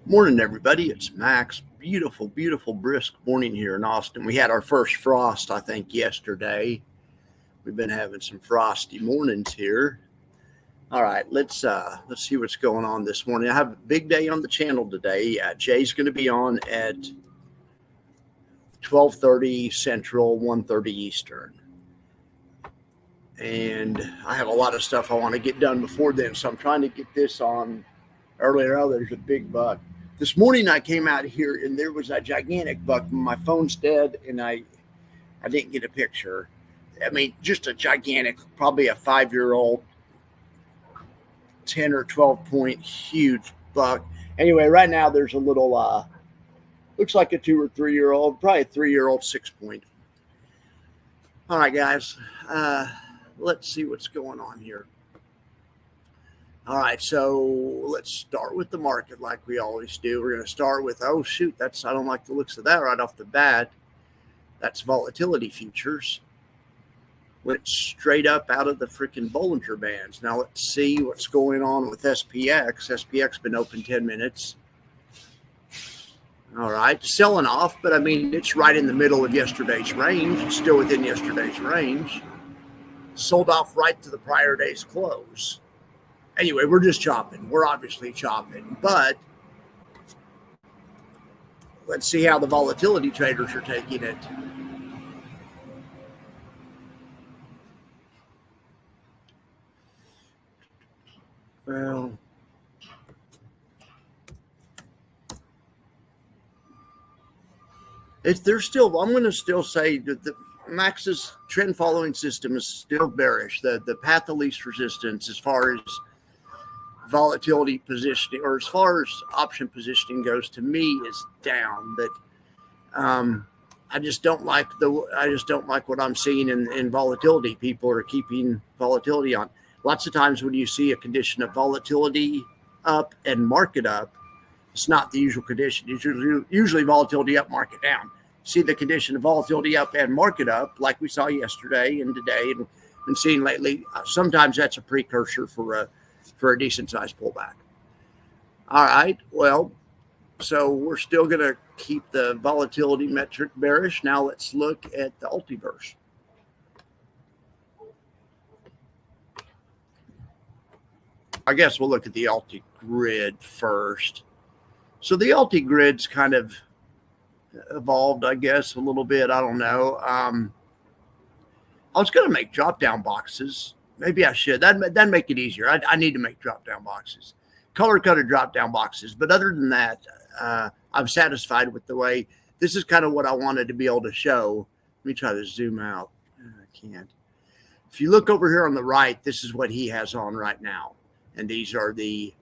Morning, everybody. It's Max. Beautiful, beautiful, brisk morning here in Austin. We had our first frost, I think, yesterday. We've been having some frosty mornings here. All right, let's see what's going on this morning. I have a big day on the channel today. Jay's going to be on at 12:30 Central, 1:30 Eastern. And I have a lot of stuff I want to get done before then, so I'm trying to get this on earlier. Oh, there's a big buck. This morning I came out here and there was a gigantic buck. My phone's dead and I didn't get a picture. I mean, just a gigantic, probably a 5-year-old, 10 or 12 point huge buck. Anyway, right now there's a little, looks like a 2 or 3-year-old, probably a 3-year-old 6 point. All right, guys, let's see what's going on here. All right, so let's start with the market like we always do. We're going to start with, oh, shoot, I don't like the looks of that right off the bat. That's volatility futures. Went straight up out of the freaking Bollinger Bands. Now let's see what's going on with SPX. SPX been open 10 minutes. All right, selling off, but I mean, it's right in the middle of yesterday's range. It's still within yesterday's range. Sold off right to the prior day's close. Anyway, we're just chopping. We're obviously chopping, but let's see how the volatility traders are taking it. Well, I'm going to still say that the Max's trend following system is still bearish. The path of least resistance as far as volatility positioning, or as far as option positioning goes, to me is down. But I just don't like what I'm seeing in volatility. People are keeping volatility on. Lots of times when you see a condition of volatility up and market up, it's not the usual condition. Usually volatility up, market down. See the condition of volatility up and market up, like we saw yesterday and today and been seeing lately. Sometimes that's a precursor for a decent sized pullback. All right, well, so we're still going to keep the volatility metric bearish. Now let's look at the multiverse. I guess we'll look at the ULTY grid first. So the ULTY grid's kind of evolved, I guess, a little bit. I don't know. I was going to make drop-down boxes. Maybe I should. That'd make it easier. I need to make drop-down boxes. Color-coded drop-down boxes. But other than that, I'm satisfied with the way. This is kind of what I wanted to be able to show. Let me try to zoom out. I can't. If you look over here on the right, this is what he has on right now. And these are the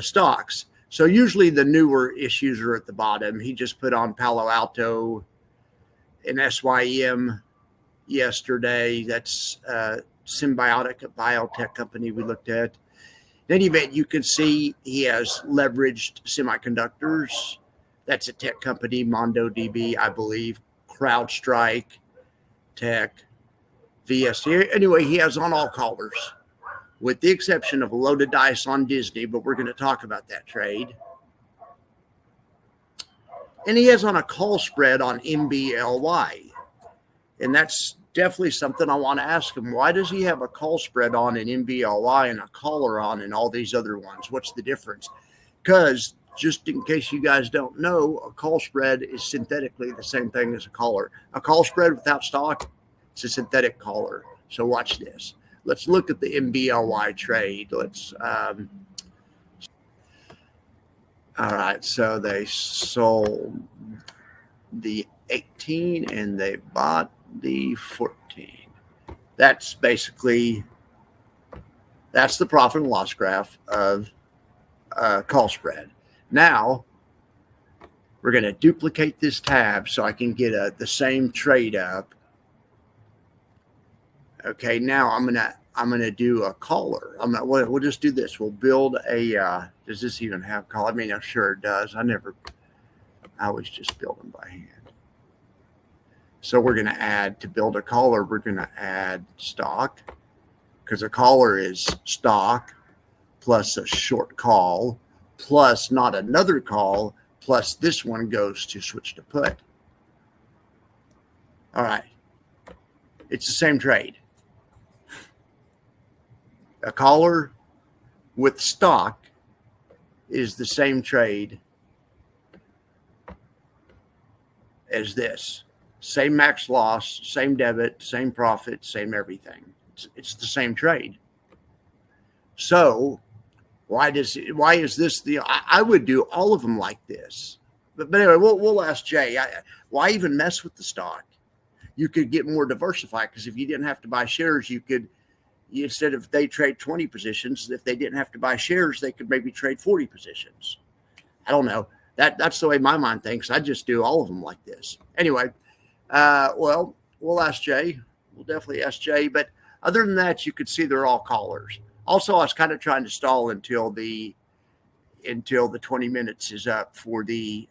stocks. So usually the newer issues are at the bottom. He just put on Palo Alto and SYM yesterday. That's Symbiotic, a biotech company we looked at. In any event, you can see he has leveraged semiconductors. That's a tech company, MondoDB, I believe, CrowdStrike, Tech, VST. Anyway, he has on all colors, with the exception of a load of dice on Disney, but we're going to talk about that trade. And he has on a call spread on MBLY. And that's definitely something I want to ask him. Why does he have a call spread on an MBLY and a caller on and all these other ones? What's the difference? Because just in case you guys don't know, a call spread is synthetically the same thing as a caller. A call spread without stock, it's a synthetic caller. So watch this. Let's look at the MBLY trade. All right, so they sold the 18 and they bought the 14. That's basically, that's the profit and loss graph of call spread. Now, we're going to duplicate this tab so I can get the same trade up. Okay, now I'm gonna do a caller. We'll just do this. We'll build a. Does this even have call? I mean, I'm sure it does. I always just build them by hand. So we're gonna add, to build a caller, we're gonna add stock, because a caller is stock plus a short call plus not another call, plus this one goes to switch to put. All right. It's the same trade. A caller with stock is the same trade as this. Same max loss, same debit, same profit, same everything. It's the same trade. So why is this I would do all of them like this. But anyway, we'll ask Jay. Why even mess with the stock? You could get more diversified, because if you didn't have to buy shares, instead of they trade 20 positions, if they didn't have to buy shares, they could maybe trade 40 positions. I don't know. That's the way my mind thinks. I just do all of them like this. Anyway, well, we'll ask Jay. We'll definitely ask Jay. But other than that, you could see they're all callers. Also, I was kind of trying to stall until the 20 minutes is up for the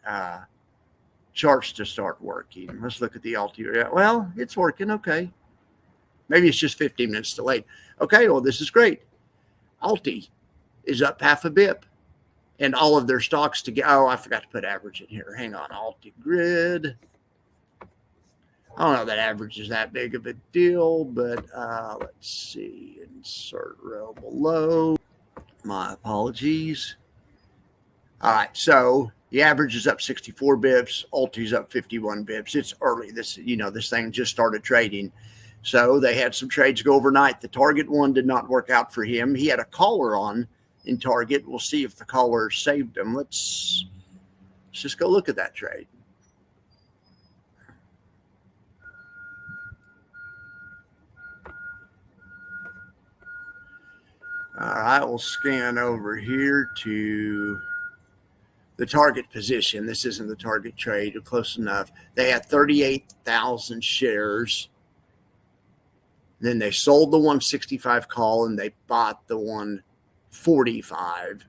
charts to start working. Let's look at the ULTY. Well, it's working. Okay. Maybe it's just 15 minutes delayed. Okay. Well, this is great. ULTY is up half a bip, and all of their stocks together. Oh, I forgot to put average in here. Hang on. ULTY grid. I don't know if that average is that big of a deal, but let's see. Insert row below. My apologies. All right. So the average is up 64 bips. ULTY's up 51 bips. It's early. This thing just started trading. So they had some trades go overnight. The Target one did not work out for him. He had a caller on in Target. We'll see if the caller saved him. Let's just go look at that trade. All right, we'll scan over here to the Target position. This isn't the Target trade, close enough. They had 38,000 shares. Then they sold the 165 call and they bought the 145.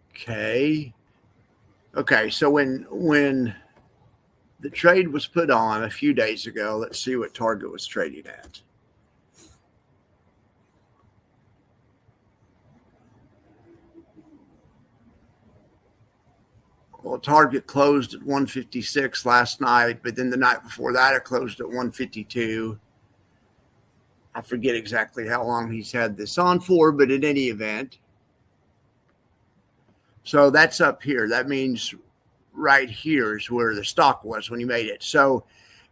Okay, so when the trade was put on a few days ago, let's see what Target was trading at. Well, Target closed at 156 last night, but then the night before that, it closed at 152. I forget exactly how long he's had this on for, but in any event. So that's up here. That means right here is where the stock was when he made it. So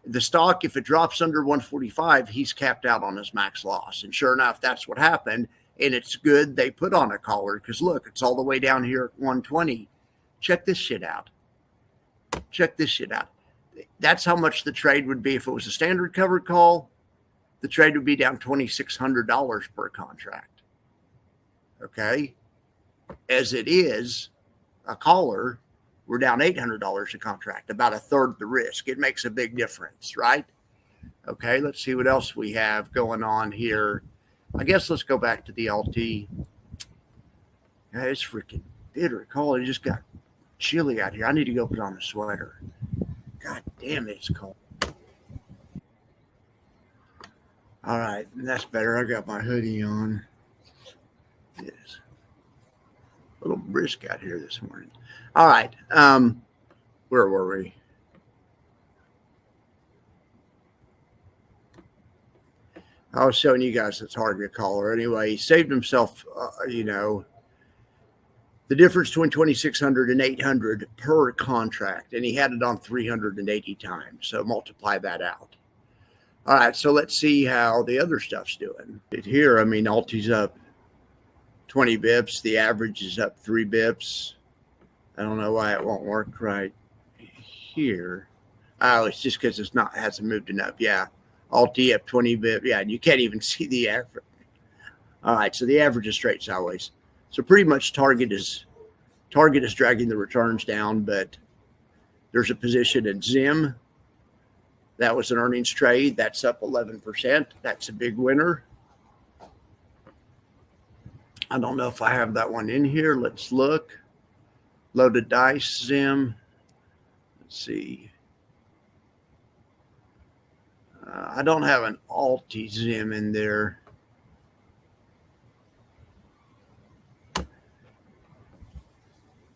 the stock, if it drops under 145, he's capped out on his max loss. And sure enough, that's what happened. And it's good they put on a collar, because look, it's all the way down here at 120. Check this shit out. That's how much the trade would be if it was a standard covered call. The trade would be down $2,600 per contract. Okay. As it is, a caller, we're down $800 a contract, about a third the risk. It makes a big difference, right? Okay. Let's see what else we have going on here. I guess let's go back to the ULTY. Yeah, it's freaking bitter cold. It just got chilly out here. I need to go put on a sweater. God damn it, it's cold. All right, that's better. I got my hoodie on. Yes. A little brisk out here this morning. All right. Where were we? I was showing you guys the Target caller. Anyway, he saved himself, the difference between 2,600 and 800 per contract, and he had it on 380 times. So multiply that out. All right, so let's see how the other stuff's doing. Here, ULTY's up 20 bips. The average is up 3 bips. I don't know why it won't work right here. Oh, it's just because hasn't moved enough. Yeah, ULTY up 20 bips. Yeah, and you can't even see the average. All right, so the average is straight sideways. So pretty much Target is dragging the returns down, but there's a position in Zim. That was an earnings trade. That's up 11%. That's a big winner. I don't know if I have that one in here. Let's look. Loaded dice, Zim. Let's see. I don't have an ULTY Zim in there.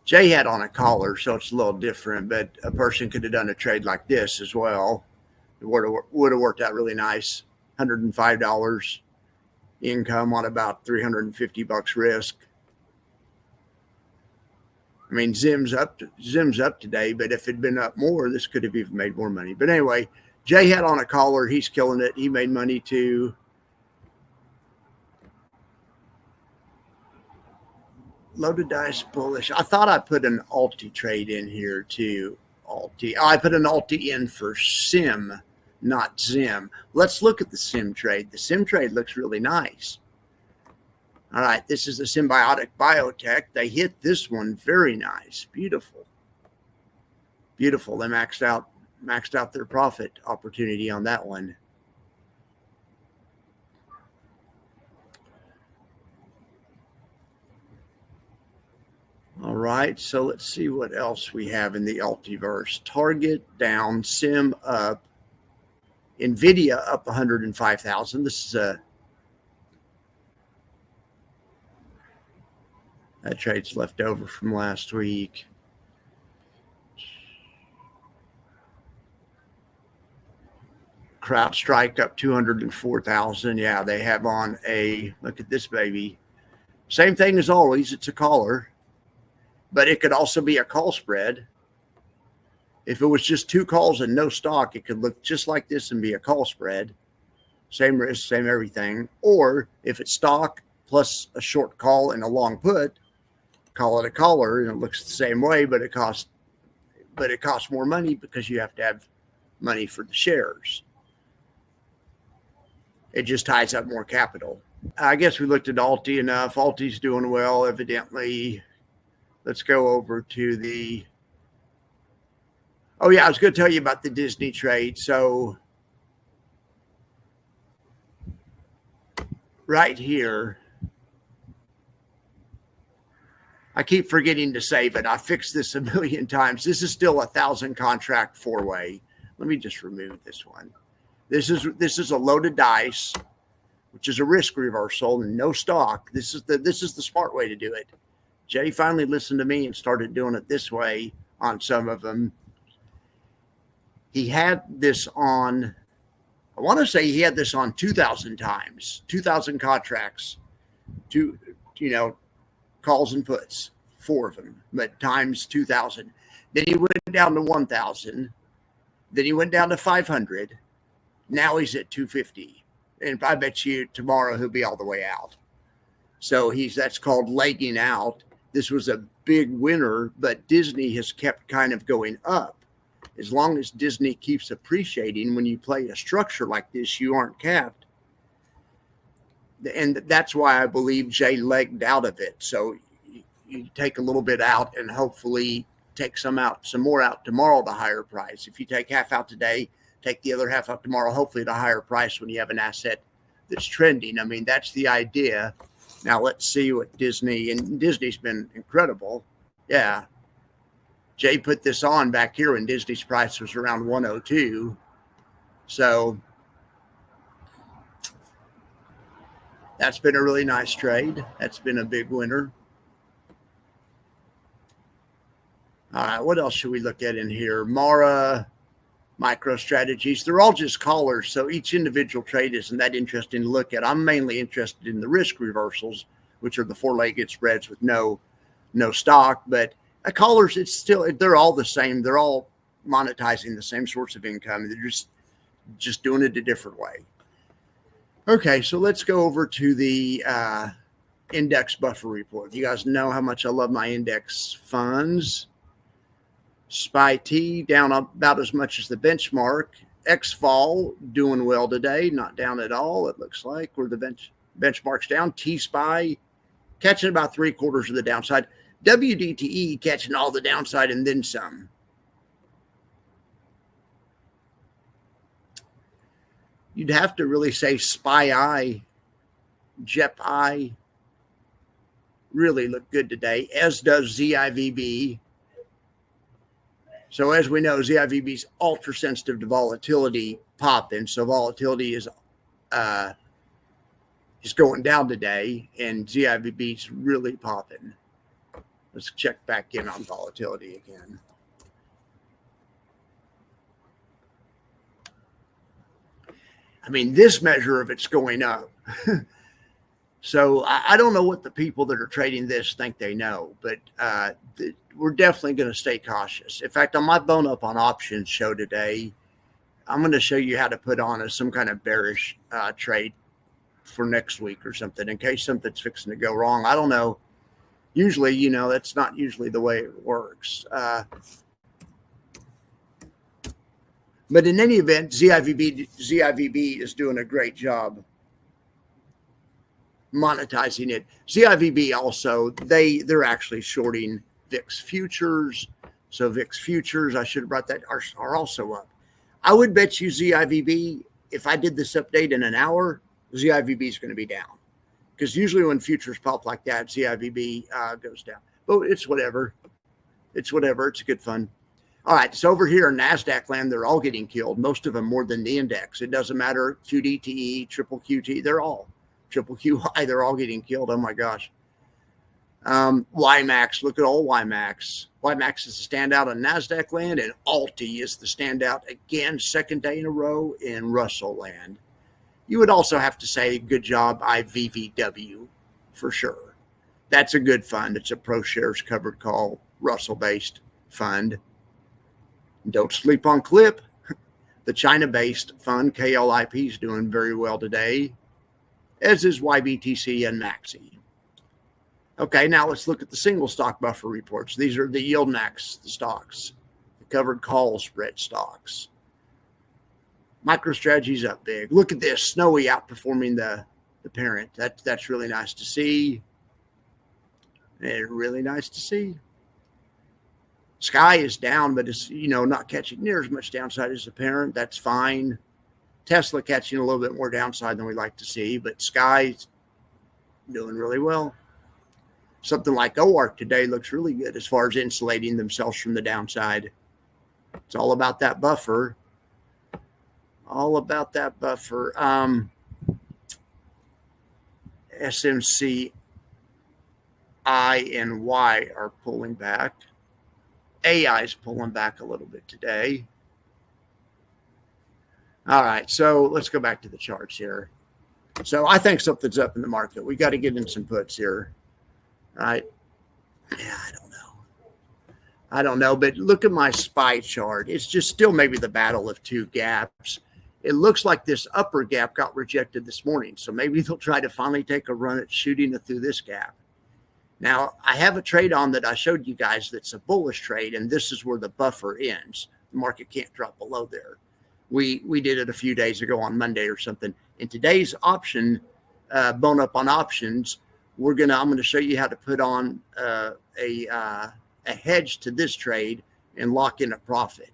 Jay had on a collar, so it's a little different, but a person could have done a trade like this as well. It would have worked out really nice. $105 income on about $350 risk. I mean, Zim's up today, but if it'd been up more, this could have even made more money. But anyway, Jay had on a collar. He's killing it. He made money too. Loaded dice bullish. I thought I put an ULTY trade in here too. ULTY. Oh, I put an ULTY in for Sim, not Zim. Let's look at the Sim trade. The Sim trade looks really nice. All right, this is the Symbiotic Biotech. They hit this one very nice. Beautiful. Beautiful. They maxed out their profit opportunity on that one. All right, so let's see what else we have in the Ultiverse. Target down, Sim up, NVIDIA up 105,000. This is that trade's left over from last week. CrowdStrike up 204,000. Yeah, they have on a, look at this baby. Same thing as always, it's a collar, but it could also be a call spread. If it was just two calls and no stock, it could look just like this and be a call spread. Same risk, same everything. Or if it's stock plus a short call and a long put, call it a collar, and it looks the same way, but it costs more money because you have to have money for the shares. It just ties up more capital. I guess we looked at ULTY enough. ULTY's doing well, evidently. Let's go over to the, oh yeah, I was going to tell you about the Disney trade. So right here, I keep forgetting to save it. I fixed this a million times. This is still 1,000 contract four-way. Let me just remove this one. This is a loaded dice, which is a risk reversal and no stock. This is the smart way to do it. Jay finally listened to me and started doing it this way on some of them. He had this on, I want to say he had this on 2,000 times, 2,000 contracts, calls and puts, 4 of them, but times 2,000. Then he went down to 1,000. Then he went down to 500. Now he's at 250. And I bet you tomorrow he'll be all the way out. So that's called legging out. This was a big winner, but Disney has kept kind of going up. As long as Disney keeps appreciating, when you play a structure like this, you aren't capped. And that's why I believe Jay legged out of it. So you take a little bit out and hopefully take some more out tomorrow at a higher price. If you take half out today, take the other half out tomorrow, hopefully at a higher price when you have an asset that's trending. I mean, that's the idea. Now let's see what Disney's been incredible. Yeah. Jay put this on back here when Disney's price was around 102. So that's been a really nice trade. That's been a big winner. All right, what else should we look at in here? Mara, MicroStrategies. They're all just callers, so each individual trade isn't that interesting to look at. I'm mainly interested in the risk reversals, which are the four-legged spreads with no stock. But callers, they're all the same. They're all monetizing the same source of income. They're just doing it a different way. Okay, so let's go over to the index buffer report. You guys know how much I love my index funds. SPY-T down about as much as the benchmark. XFAL doing well today, not down at all. It looks like where the benchmark's down. T-SPY catching about 3/4 of the downside. WDTE catching all the downside and then some. You'd have to really say SPY-I, JEP-I really look good today, as does ZIVB. So as we know, ZIVB is ultra sensitive to volatility popping. So volatility is going down today, and ZIVB is really popping. Let's check back in on volatility again. I mean, this measure of it's going up. So I don't know what the people that are trading this think they know, but we're definitely going to stay cautious. In fact, on my Bone Up on Options show today, I'm going to show you how to put on some kind of bearish trade for next week or something in case something's fixing to go wrong. I don't know. Usually, that's not usually the way it works. But in any event, ZIVB is doing a great job monetizing it. ZIVB also, they're actually shorting VIX futures. So VIX futures, I should have brought that, are also up. I would bet you ZIVB, if I did this update in an hour, ZIVB is going to be down. Because usually when futures pop like that, ZIVB goes down. But it's whatever. It's whatever. It's good fun. All right. So over here in NASDAQ land, they're all getting killed. Most of them more than the index. It doesn't matter. QDTE, triple QT, they're all. Triple QY, they're all getting killed. Oh my gosh. YieldMax, look at all YieldMax. YieldMax is the standout on NASDAQ land, and ULTY is the standout again, second day in a row in Russell land. You would also have to say good job, IVVW, for sure. That's a good fund. It's a ProShares covered call, Russell-based fund. Don't sleep on CLIP. The China-based fund, KLIP, is doing very well today, as is YBTC and Maxi. Okay, now let's look at the single stock buffer reports. These are the YieldMax stocks, the covered call spread stocks. MicroStrategy's up big. Look at this, Snowy outperforming the parent. That's really nice to see. And really nice to see. Sky is down, but it's not catching near as much downside as the parent. That's fine. Tesla catching a little bit more downside than we like to see, but Sky's doing really well. Something like OARC today looks really good as far as insulating themselves from the downside. It's all about that buffer. All about that buffer. SMC I and Y are pulling back. AI is pulling back a little bit today. All right, so let's go back to the charts here. So I think something's up in the market. We got to get in some puts here. Right? Yeah, I don't know, but look at my SPY chart. It's just still maybe the battle of two gaps. It looks like this upper gap got rejected this morning, so maybe they'll try to finally take a run at shooting it through this gap. Now, I have a trade on that I showed you guys that's a bullish trade, and this is where the buffer ends. The market can't drop below there. We did it a few days ago on Monday or something. In today's option, Bone Up on Options, I'm going to show you how to put on a hedge to this trade and lock in a profit.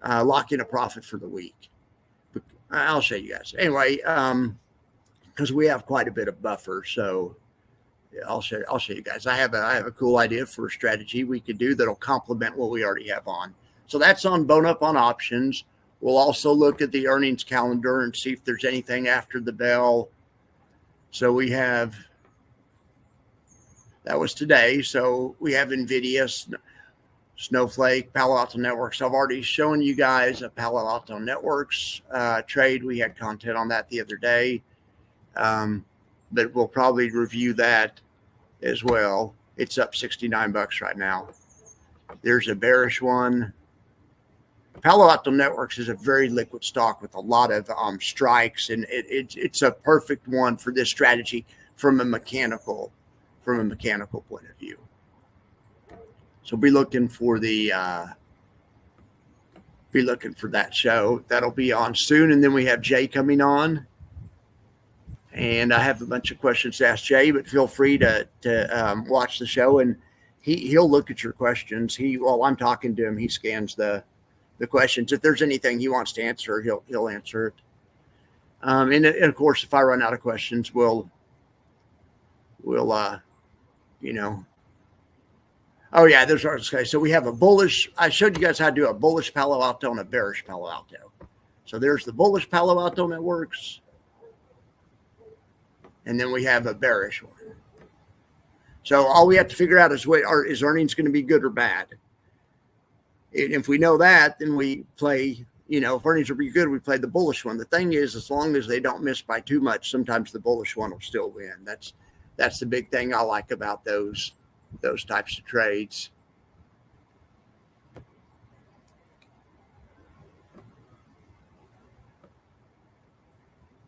Lock in a profit for the week. But I'll show you guys. Anyway, because we have quite a bit of buffer, so yeah, I'll show you guys. I have a cool idea for a strategy we could do that'll complement what we already have on. So that's on Bone Up on Options. We'll also look at the earnings calendar and see if there's anything after the bell. So we have, that was today. So we have NVIDIA, Snowflake, Palo Alto Networks. I've already shown you guys a Palo Alto Networks trade. We had content on that the other day. But we'll probably review that as well. It's up $69 right now. There's a bearish one. Palo Alto Networks is a very liquid stock with a lot of strikes, and it's a perfect one for this strategy from a mechanical point of view. So be looking for that show. That'll be on soon, and then we have Jay coming on. And I have a bunch of questions to ask Jay, but feel free to watch the show, and he'll look at your questions. While I'm talking to him, he scans the questions. If there's anything he wants to answer, he'll answer it. And of course, if I run out of questions, we'll oh yeah, there's our okay. So we have a bullish. I showed you guys how to do a bullish Palo Alto and a bearish Palo Alto. So there's the bullish Palo Alto Networks. And then we have a bearish one. So all we have to figure out is is earnings going to be good or bad? And if we know that, then we play, if earnings will be good, we play the bullish one. The thing is, as long as they don't miss by too much, sometimes the bullish one will still win. That's the big thing I like about those types of trades.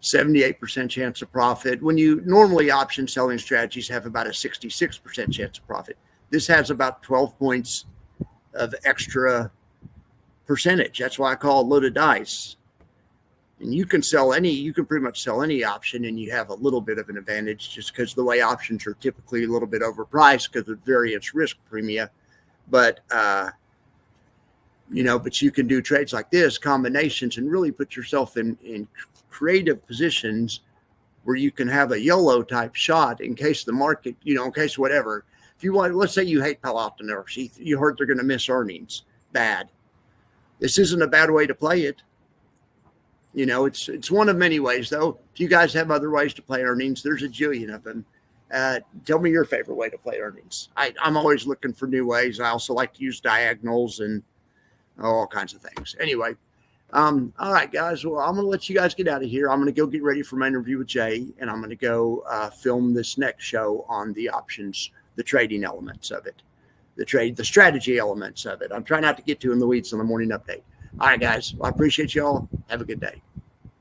%78% chance of profit. When you normally option selling strategies have about a 66% chance of profit. This has about 12 points of extra percentage. That's why I call it loaded dice. And you can pretty much sell any option and you have a little bit of an advantage just because the way options are typically a little bit overpriced because of variance risk premia. But, but you can do trades like this, combinations, and really put yourself in creative positions where you can have a YOLO type shot in case the market, in case whatever. If you want, let's say you hate Palo Alto Networks, you heard they're going to miss earnings bad. This isn't a bad way to play it. It's one of many ways, though. If you guys have other ways to play earnings, there's a jillion of them. Tell me your favorite way to play earnings. I'm always looking for new ways. I also like to use diagonals and all kinds of things. Anyway, all right, guys. Well, I'm going to let you guys get out of here. I'm going to go get ready for my interview with Jay, and I'm going to go film this next show on the options, the trading elements of it, the strategy elements of it. I'm trying not to get too in the weeds on the morning update. All right, guys. Well, I appreciate y'all. Have a good day.